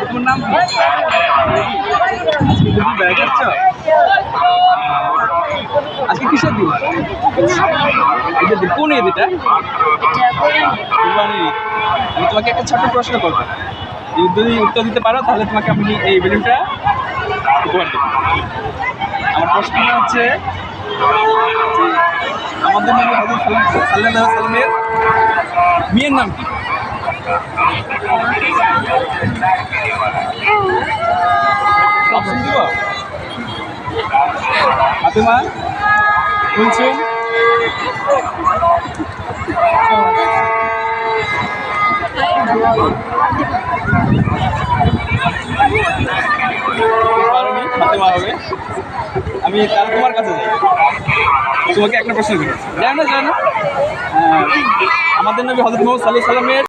তোমার নাম কি? আজকে তুমি বেড়াতে যাচ্ছ? আজকে কিসের দিন? ঈদের দিন। কোন ঈদ এটা? কুরবানির ঈদ। আমি তোমাকে একটা ছোট্ট প্রশ্ন করবো, যদি উত্তর দিতে পারো তাহলে তোমাকে আমি এই বেলুনটা উপহার দেবো। আমার প্রশ্নটা হচ্ছে যে আমাদের নবী হযরত সাল্লাল্লাহু আলাইহি ওয়াসাল্লামের মেয়ের নাম কি? অপশন দিব? ফাতেমা, কুলসুম, পারোনি, ফাতেমা হবে। আমি তার তোমার কাছে যাই, তোমাকে একটা প্রশ্ন করি। জানো না আমাদের নবী হযরত মুহাম্মদ সাল্লাল্লাহু আলাইহি ওয়াসাল্লামের